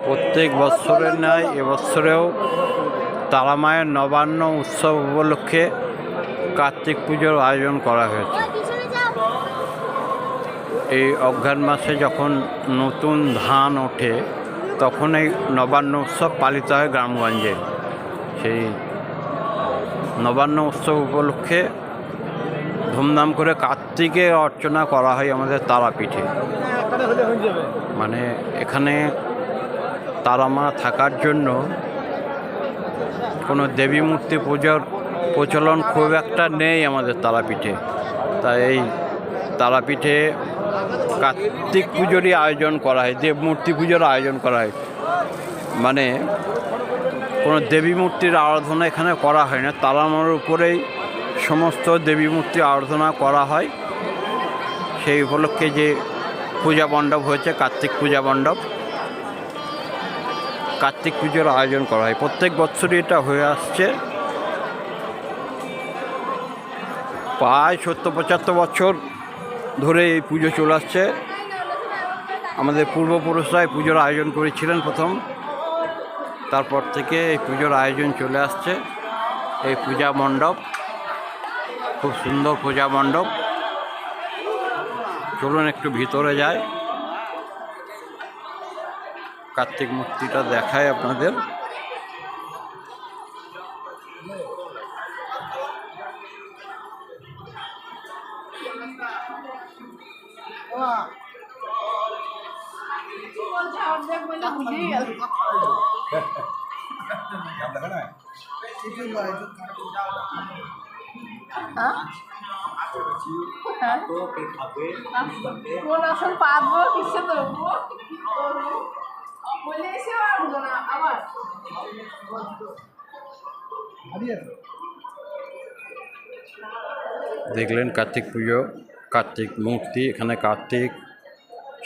প্রত্যেক বৎসরের ন্যায় এবৎসরেও তারা মায়ের নবান্ন উৎসব উপলক্ষে কার্তিক পুজোর আয়োজন করা হয়েছে। এই অঘ্রাণ মাসে যখন নতুন ধান ওঠে তখন এই নবান্ন উৎসব পালিত হয় গ্রামগঞ্জে। সেই নবান্ন উৎসব উপলক্ষে ধুমধাম করে কার্তিকের অর্চনা করা হয় আমাদের তারাপীঠে। মানে এখানে তারা মা থাকার জন্য কোনো দেবী মূর্তি পুজোর প্রচলন খুব একটা নেই আমাদের তারাপীঠে। তাই এই তারাপীঠে কার্তিক পুজোরই আয়োজন করা হয়, দেব মূর্তি পুজোর আয়োজন করা হয়। মানে কোনো দেবী মূর্তির আরাধনা এখানে করা হয় না, তারা মার উপরেই সমস্ত দেবী মূর্তি আরাধনা করা হয়। সেই উপলক্ষে যে পূজা মণ্ডপ হয়েছে কার্তিক পূজা মণ্ডপ, কার্তিক পুজোর আয়োজন করা হয়। প্রত্যেক বছরই এটা হয়ে আসছে। প্রায় 70-75 বছর ধরে এই পুজো চলে আসছে। আমাদের পূর্বপুরুষরা এই পুজোর আয়োজন করেছিলেন প্রথম, তারপর থেকে এই পুজোর আয়োজন চলে আসছে। এই পূজা মণ্ডপ খুব সুন্দর পূজা মণ্ডপ। চলুন একটু ভিতরে যাই, কার্তিক মূর্তিটা দেখায় আপনাদের। দেখলেন কার্তিক পুজো, কার্তিক মূর্তি। এখানে কার্তিক,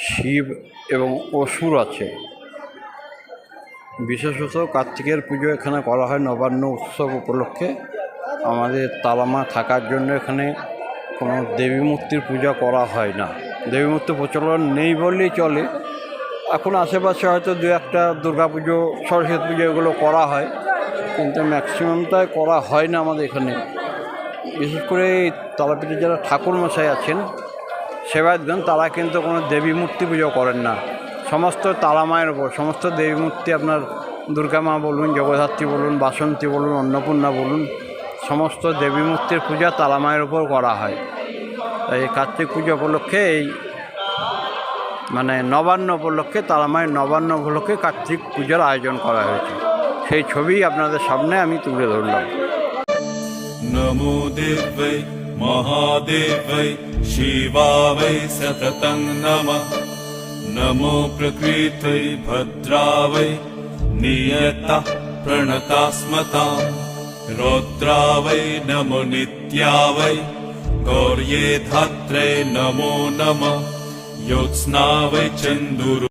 শিব এবং অসুর আছে। বিশেষত কার্তিকের পুজো এখানে করা হয় নবান্ন উৎসব উপলক্ষে। আমাদের তারা মা থাকার জন্য এখানে কোনো দেবী মূর্তির পূজা করা হয় না, দেবী মূর্তি প্রচলন নেই বললেই চলে। এখন আশেপাশে হয়তো দু একটা দুর্গা পুজো, সরস্বতী পুজো এগুলো করা হয়, কিন্তু ম্যাক্সিমামটাই করা হয় না আমাদের এখানে। বিশেষ করে এই তারাপীঠে যারা ঠাকুরমশাই আছেন, সেবায়তগণ, তারা কিন্তু কোনো দেবী মূর্তি পুজো করেন না। সমস্ত তারা মায়ের ওপর সমস্ত দেবী মূর্তি, আপনার দুর্গা মা বলুন, জগদ্ধাত্রী বলুন, বাসন্তী বলুন, অন্নপূর্ণা বলুন, সমস্ত দেবী মূর্তির পূজা তারা মায়ের ওপর করা হয়। তাই কার্তিক পুজো উপলক্ষে এই মানে নবান্ন উপলক্ষে, তারা মায়ের নবান্ন উপলক্ষে কার্তিক পূজার আয়োজন করা হয়েছে। সেই ছবি আপনাদের সামনে আমি তুলে ধরলাম। नमो देवै महादेवै शिवावै सततं नमः। नमो प्रकृत्यै भद्रावै नियतः प्रणतास्मतां। रौद्रावै नमो नित्यावै गौर्ये धात्रे नमो नमः। ज्योत्स्नावै चन्दुर